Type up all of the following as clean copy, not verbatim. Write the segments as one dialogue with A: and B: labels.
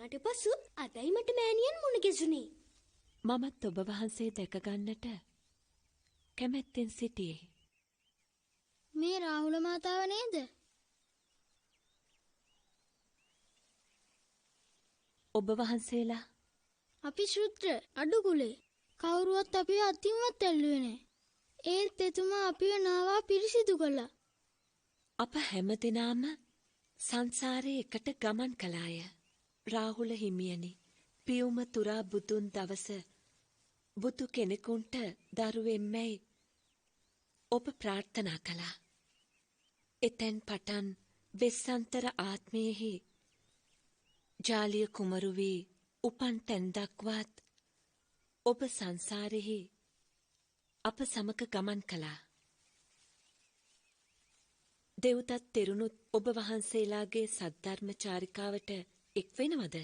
A: වුණාට පසු අදයි මට මෑණියන් මුණ ගැසුනේ.
B: මමත් ඔබ වහන්සේ දැක ගන්නට කැමැත්තෙන් සිටියේ.
A: මේ රාහුල මාතාව නේද?
B: ඔබ වහන්සේලා
A: අපි ශුද්‍ර අඩු කුලේ. කවුරුවත් අපිව අතින්වත් ඇල්ලුවේ නැහැ. ඒත් එතුමා අපිව නාවා පිරිසිදු කළා.
B: අප හැමදෙනාම සංසාරේ එකට ගමන් කළාය. රාහුල හිමියනි, පියුම තුරා බුදුන් දවස බුදු කෙනෙකුන්ට දරුවෙම්මැයි ඔබ ප්‍රාර්ථනා කළා. එතෙන් පටන් වෙස්සන්තර ආත්මයෙහි ජාලිය කුමරු වී උපන් තැන් දක්වාත් ඔබ සංසාරෙහි අප සමග ගමන් කළා. දෙව්දත් තෙරුණුත් ඔබ වහන්සේලාගේ සද්ධර්ම චාරිකාවට එක් වෙනවද?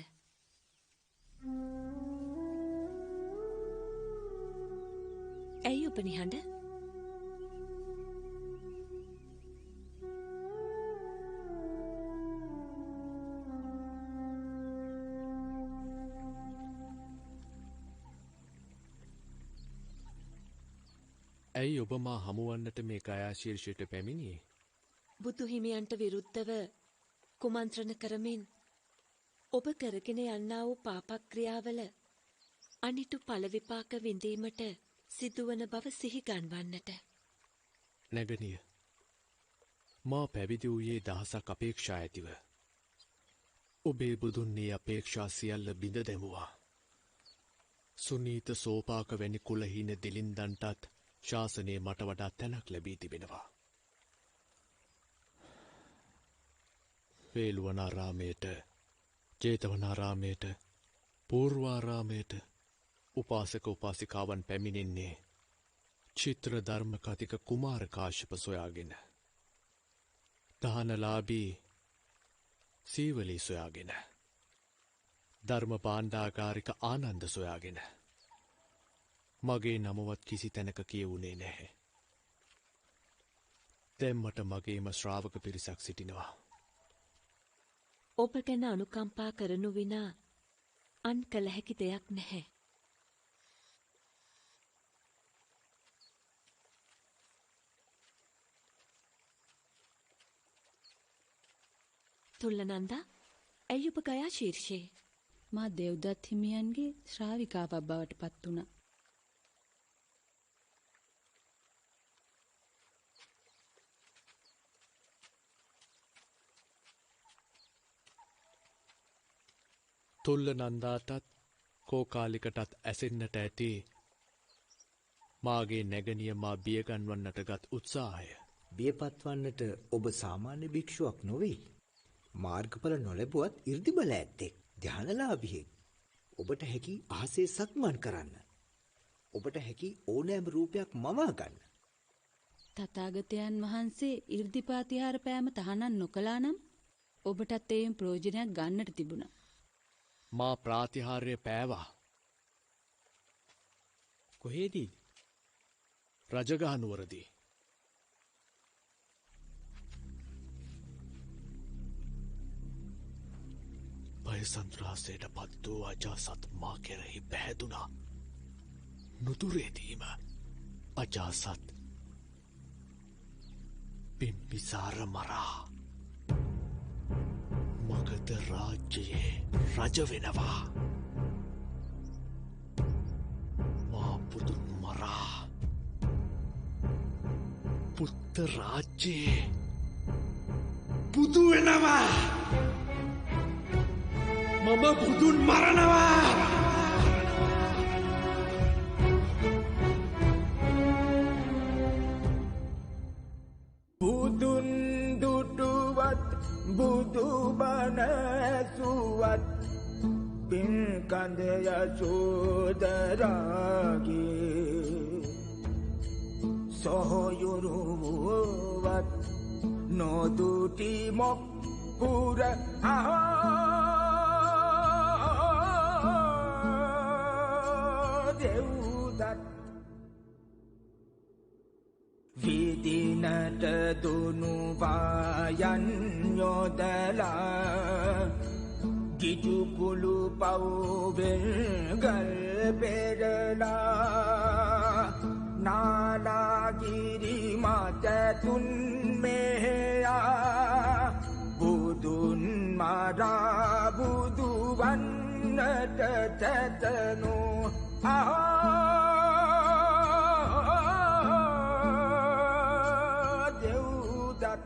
B: ඇයි ඔබ නිහඬ?
C: ඇයි ඔබ මා හමුවන්නට මේ ගයා ශීර්ෂයට පැමිණියේ?
B: බුදු හිමියන්ට විරුද්ධව කුමන්ත්‍රණ කරමින් ඔබ කරගෙන යන්නා වූ පාපක්‍රියාවල අනිටු ඵල විපාක විඳීමට සිදුවන බව සිහි ගන්වන්නට.
C: නැගණිය, මා පැවිදි වූයේ දහසක් අපේක්ෂා ඇතිව. ඔබේ බුදුන්නේ අපේක්ෂා සියල්ල බිඳ දැමුවා. සුනීත සෝපාක වැනි කුලහීන දිලින්දන්ටත් ශාසනයේ මට වඩා තැනක් ලැබී තිබෙනවා. වේළුවනාරාමයට, ජේතවනාරාමයට, පූර්වාරාමයට උපාසක උපාසිකාවන් පැමිණෙන්නේ චිත්‍ර ධර්ම කතික කුමාර කාශ්‍යප සොයාගෙන, දානලාභී සීවලී සොයාගෙන, ධර්ම භාණ්ඩාගාරික ආනන්ද සොයාගෙන. මගේ නමවත් කිසි තැනක කියවුණේ නැහැ. දැන් මට මගේම ශ්‍රාවක පිරිසක් සිටිනවා.
B: ඔබ ගැන අනුකම්පා කරනු විනා අන් කළ හැකි දෙයක් නැහැ. තුල්ලනන්දා, ඇයි ඔබ ගයා ශීර්ෂයේ?
D: මා දෙව්දත් හිමියන්ගේ ශ්‍රාවිකාවක් බවට පත් වුණා.
C: තුල්ල නන්දාටත් කෝකාලිකටත් ඇසෙන්නට ඇති මාගේ නැගණිය මා බියගන්වන්නට ගත් උත්සාහය.
E: බියපත්වන්නට ඔබ සාමාන්‍ය භික්ෂුවක් නොවේ. මාර්ගඵල නොලැබුවත් 이르දි බල ඇත්තෙක්, ධානලාභියෙක්. ඔබට හැකි අහසේ සක්මන් කරන්න. ඔබට හැකි ඕනෑම රූපයක් මවා ගන්න.
D: තථාගතයන් වහන්සේ 이르දි ප්‍රතිහාර පෑම තහනම් නොකළා නම් ඔබටත් ඒෙන් ප්‍රයෝජනයක් ගන්නට තිබුණා.
C: මා ප්‍රාතිහාර්ය පෑවා.
E: කොහේදී?
C: රජගහ නුවරදී. භය සන්ත්‍රාසයට පත් වූ අජාසත් මා කෙරෙහි පැහැදුනා. නුදුරේදීම අජාසත් බිම්බිසාර මරා මගධ රාජ්‍යයේ රජ වෙනවා. මා බුදුන් මරා පුත්ත රාජ්‍යයේ බුදු වෙනවා. මම බුදුන් මරනවා.
F: බුදුන් දුටුවත් බුදු බණ ඇසුවත් පින් කඳ යසෝදරාගේ සොහොයුරුවත් නොදුටි මොක් පුර දෙව්දත් විදිනට දුනු වායන් යොදලා ඉජුකුළු පවුවෙල් ගල් පෙරලා නාලාගිරි මතතුන් මෙහෙයා බුදුන් මරා බුදු වන්නට තැතනු දෙව්දත්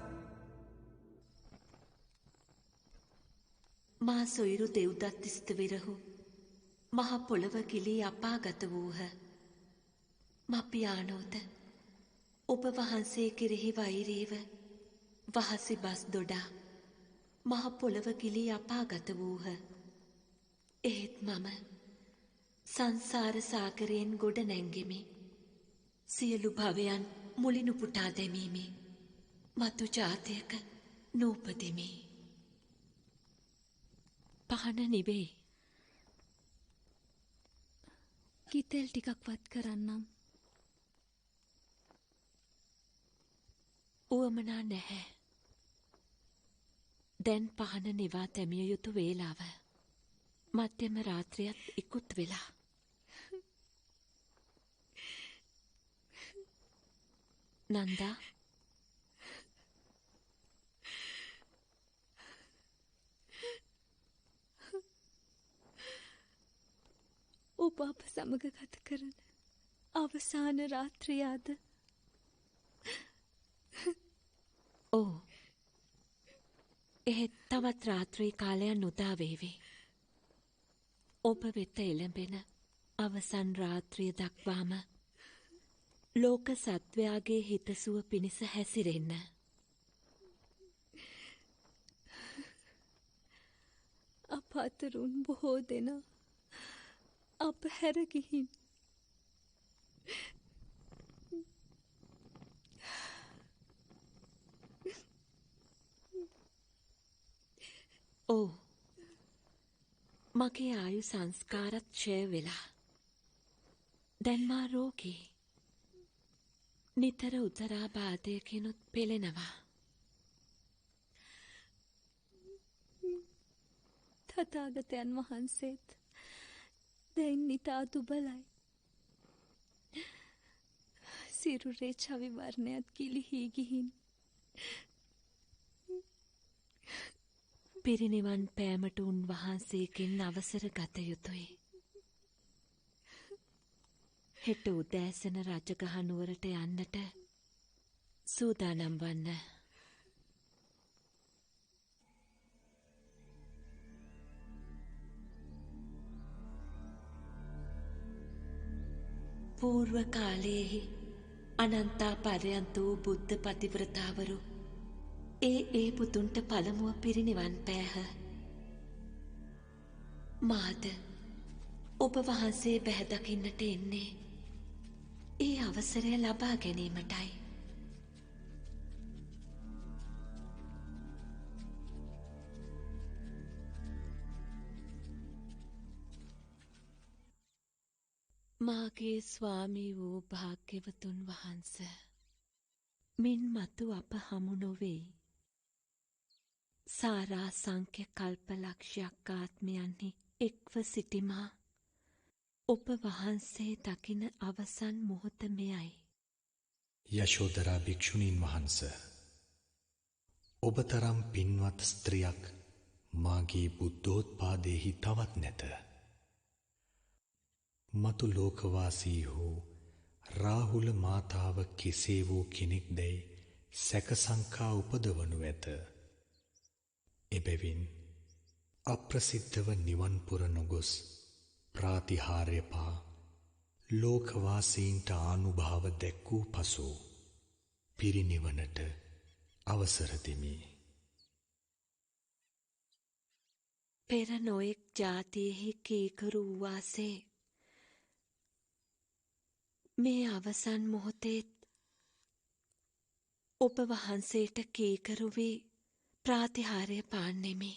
B: මා සොයිරු දෙව්දත් ස්ථවිරහු මහ පොළව කිලී අපාගත වූහ. මපියානෝද ඔබ වහන්සේ කෙරෙහි වෛරීව වහසි බස් දොඩා මහ පොළව කිලී අපාගත වූහ. එහෙත් මම සංසාර සාගරයෙන් ගොඩ නැංගෙමි. සියලු භවයන් මුලිනුපුටා දැමීමේ මතු ජාතයක නූපදිමි. පහන නිවේ.
G: කිතෙල් ටිකක් වත් කරන්නම්.
B: උවමනා නැහැ. දැන් පහන නිවා තැමිය යුතු වේලාව. මධ්‍යම රාත්‍රියත් ඉක්ුත් වෙලා. නන්දා
G: ඔබ අප සමග ගත කරන අවසාන රාත්‍රියාද?
B: ඕ එහෙත් තවත් රාත්‍රී කාලයක් උදා වේවි. ඔබ වෙත එළඹෙන අවසන් රාත්‍රිය දක්වාම ලෝක සත්වයාගේ හිතසුව පිණිස හැසිරෙන්න.
G: අප අතරුන් බොහෝ දෙනා අප හැර ගිහින්
B: ඕ මගේ ආයු සංස්කාරත් ක්ෂය වෙලා. දැන් මා රෝගී. නිතර උදරාබාධයකිනුත් පෙළෙනවා.
G: තථාගතයන් වහන්සේත් දැන් නිතා දුබලයි. සිරුරේ චවි වර්ණයත් කිලිහී ගිහින්
B: පිරිනිවන් පෑමට උන්වහන්සේගෙන් අවසර ගත යුතුයි. හෙට උදෑසන රජගහ නුවරට යන්නට සූදානම් වන්න. පූර්ව කාලයේහි අනන්තා පර්යන්ත වූ බුද්ධ පතිව්‍රතාවරු ඒ පුතුන්ට පළමුව පිරිනිවන් පෑහ. මාද ඔබ වහන්සේ බැහැදකින්නට එන්නේ ඒ අවසරය ලබා ගැනීමටයි. මාගේ ස්වාමී වූ භාග්‍යවතුන් වහන්ස මින් මතු අප හමු නොවෙයි. සාරා සංඛ්‍ය කල්ප ලක්ෂයක් ආත්මයන්හි එක්ව සිටිමා ඔබ වහන්සේ දකින අවසන් මොහොත මෙයයි.
C: යශෝදරා භික්ෂුණීන් වහන්ස, ඔබ තරම් පින්වත් ස්ත්‍රියක් මාගේ බුද්ධෝත්පාදයෙහි තවත් නැත. මතු ලෝකවාසී වූ රාහුල මාතාව කෙසේ වූ කෙනෙක් දැයි සැකසංකා උපදවනු ඇත. එබැවින් අප්‍රසිද්ධව නිවන්පුර නොගොස් ප්‍රාතිහාර්ය පා ලෝකවාසීන්ට ආනුභාව දැක්වූ පසු පිරිනිවනට අවසර දෙමි.
B: පෙර නොයෙක් ජාතියෙහි කීකරු වූවාසේ මේ අවසන් මොහොතේත් ඔබ වහන්සේට කීකරු වී ප්‍රාතිහාර්ය පාන්නෙමි.